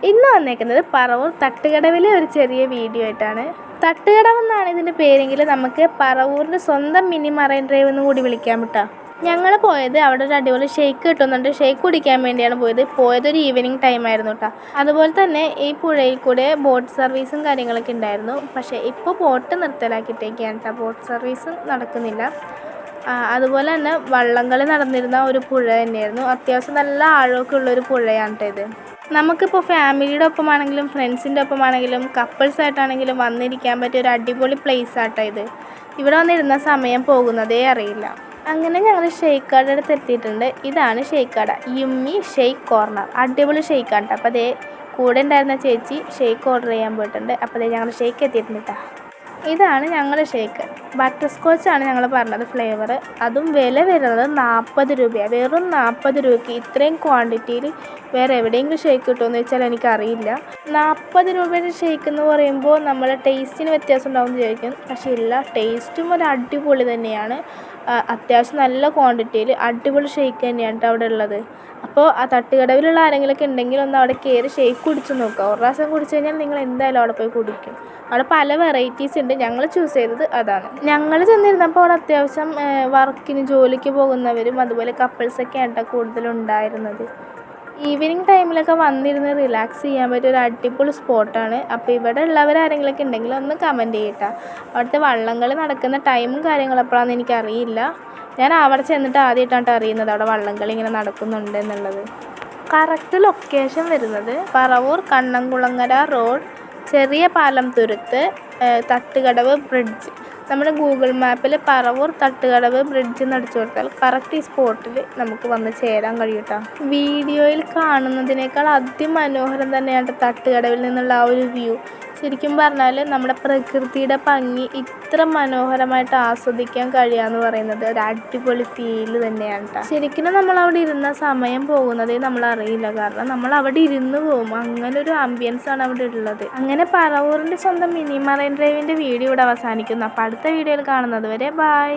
ഇന്ന് വന്നേക്കുന്നത് പറവൂർ തട്ടുകടവിലെ ഒരു ചെറിയ വീഡിയോ ആയിട്ടാണ്. തട്ടുകടവെന്നാണ് ഇതിൻ്റെ പേരെങ്കിൽ നമുക്ക് പറവൂരിൻ്റെ സ്വന്തം മിനി മറൈൻ ഡ്രൈവ് എന്ന് കൂടി വിളിക്കാൻ പറ്റാ. ഞങ്ങൾ പോയത് അവിടെ ഒരു അടിപൊളി ഷേക്ക് കിട്ടുന്നുണ്ട്, ഷേക്ക് കുടിക്കാൻ വേണ്ടിയാണ് പോയതൊരു ഈവനിങ് ടൈം ആയിരുന്നു കേട്ടോ. അതുപോലെ തന്നെ ഈ പുഴയിൽ കൂടെ ബോട്ട് സർവീസും കാര്യങ്ങളൊക്കെ ഉണ്ടായിരുന്നു. പക്ഷേ ഇപ്പോൾ ബോട്ട് നിർത്തലാക്കിയിട്ടേക്കാണ് കേട്ടോ, ബോട്ട് സർവീസ് നടക്കുന്നില്ല. അതുപോലെ തന്നെ വള്ളംകളി നടന്നിരുന്ന ഒരു പുഴ തന്നെയായിരുന്നു. അത്യാവശ്യം നല്ല ആഴമൊക്കെ ഉള്ളൊരു പുഴയാണ് കേട്ടോ ഇത്. നമുക്കിപ്പോൾ ഫാമിലിയുടെ ഒപ്പമാണെങ്കിലും ഫ്രണ്ട്സിൻ്റെ ഒപ്പമാണെങ്കിലും കപ്പിൾസായിട്ടാണെങ്കിലും വന്നിരിക്കാൻ പറ്റിയ ഒരു അടിപൊളി പ്ലേസ് ആട്ടോ ഇത്. ഇവിടെ വന്നിരുന്ന സമയം പോകുന്നതേ അറിയില്ല. അങ്ങനെ ഞങ്ങൾ ഷെയ്ക്ക് കടയുടെ അടുത്ത് എത്തിയിട്ടുണ്ട്. ഇതാണ് ഷെയ്ക്ക് കട, യുമ്മി ഷെയ്ക്ക് കോർണർ. അടിപൊളി ഷെയ്ക്കാണ് കേട്ടോ. അപ്പോൾ അതേ കൂടെ ഉണ്ടായിരുന്ന ചേച്ചി ഷെയ്ക്ക് ഓർഡർ ചെയ്യാൻ പോയിട്ടുണ്ട്. അപ്പോൾ അതേ ഞങ്ങൾ ഷെയ്ക്ക് എത്തിയിട്ടുണ്ട് കേട്ടോ. ഇതാണ് ഞങ്ങളുടെ ഷേക്ക്. ബട്ടർ സ്കോച്ചാണ് ഞങ്ങൾ പറഞ്ഞത് ഫ്ലേവർ. അതും വില വരുന്നത് 40 രൂപയാണ്. വെറും 40 രൂപയ്ക്ക് ഇത്രയും ക്വാണ്ടിറ്റിയിൽ വേറെ എവിടെയെങ്കിലും ഷേക്ക് കിട്ടുമെന്ന് വെച്ചാൽ എനിക്കറിയില്ല. 40 രൂപയുടെ ഷേക്ക് എന്ന് പറയുമ്പോൾ നമ്മൾ ടേസ്റ്റിന് വ്യത്യാസം ഉണ്ടാവുമെന്ന് വിചാരിക്കും. പക്ഷേ ഇല്ല, ടേസ്റ്റും ഒരു അടിപൊളി തന്നെയാണ്. അത്യാവശ്യം നല്ല ക്വാണ്ടിറ്റിയിൽ അടിപൊളി ഷേക്ക് തന്നെയാണ് അവിടെ ഉള്ളത്. അപ്പോൾ ആ തട്ടുകടവിലുള്ള ആരെങ്കിലുമൊക്കെ ഉണ്ടെങ്കിൽ ഒന്ന് അവിടെ കയറി ഷേക്ക് കുടിച്ച് നോക്കുക. ഒരു പ്രാവശ്യം കുടിച്ചു കഴിഞ്ഞാൽ നിങ്ങൾ എന്തായാലും അവിടെ പോയി കുടിക്കും. അവിടെ പല വെറൈറ്റീസ് ഉണ്ട്. ഞങ്ങൾ ചൂസ് ചെയ്തത് അതാണ്. ഞങ്ങൾ ചെന്നിരുന്നപ്പോൾ അവിടെ അത്യാവശ്യം വർക്കിന് ജോലിക്ക് പോകുന്നവരും അതുപോലെ കപ്പിൾസൊക്കെ ആയിട്ടാണ് കൂടുതലുണ്ടായിരുന്നത്. ഈവനിങ് ടൈമിലൊക്കെ വന്നിരുന്ന് റിലാക്സ് ചെയ്യാൻ പറ്റിയ ഒരു അടിപൊളി സ്പോട്ടാണ്. അപ്പോൾ ഇവിടെ ഉള്ളവരാരെങ്കിലുമൊക്കെ ഉണ്ടെങ്കിൽ ഒന്ന് കമൻറ്റ് ചെയ്യട്ടോ. അവിടുത്തെ വള്ളംകളി നടക്കുന്ന ടൈമും കാര്യങ്ങളും എപ്പോഴാണെന്ന് എനിക്കറിയില്ല. ഞാൻ അവിടെ ചെന്നിട്ട് ആദ്യമായിട്ടാണ് അറിയുന്നത് അവിടെ വള്ളംകളി ഇങ്ങനെ നടക്കുന്നുണ്ട് എന്നുള്ളത്. കറക്റ്റ് ലൊക്കേഷൻ വരുന്നത് പറവൂർ കണ്ണംകുളങ്ങര റോഡ്, ചെറിയ പാലം തുരുത്ത്, തട്ടുകടവ് ബ്രിഡ്ജ്. നമ്മുടെ ഗൂഗിൾ മാപ്പിൽ പറവൂർ തട്ടുകടവ് ബ്രിഡ്ജ് എന്ന് അടിച്ചു കൊടുത്താൽ കറക്റ്റ് ഈ സ്പോട്ടിൽ നമുക്ക് വന്ന് ചേരാൻ കഴിയും കേട്ടോ. വീഡിയോയിൽ കാണുന്നതിനേക്കാൾ അതിമനോഹരം തന്നെയാണ് തട്ടുകടവിൽ നിന്നുള്ള ആ ഒരു വ്യൂ. ശരിക്കും പറഞ്ഞാൽ നമ്മുടെ പ്രകൃതിയുടെ ഭംഗി ഇത്ര മനോഹരമായിട്ട് ആസ്വദിക്കാൻ കഴിയാന്ന് പറയുന്നത് ഒരു അടിപൊളി ഫീല് തന്നെയാണ് കേട്ടോ. ശരിക്കും നമ്മളവിടെ ഇരുന്ന സമയം പോകുന്നതേ നമ്മൾ അറിയില്ല. കാരണം നമ്മൾ അവിടെ ഇരുന്ന് പോകും, അങ്ങനെ ഒരു ആംബിയൻസ് ആണ് അവിടെ ഉള്ളത്. അങ്ങനെ പറവൂരിൻ്റെ സ്വന്തം മിനി മറൈൻ ഡ്രൈവിൻ്റെ വീഡിയോ ഇവിടെ അവസാനിക്കുന്നു. അപ്പോൾ അടുത്ത വീഡിയോയിൽ കാണുന്നത് വരെ ബൈ.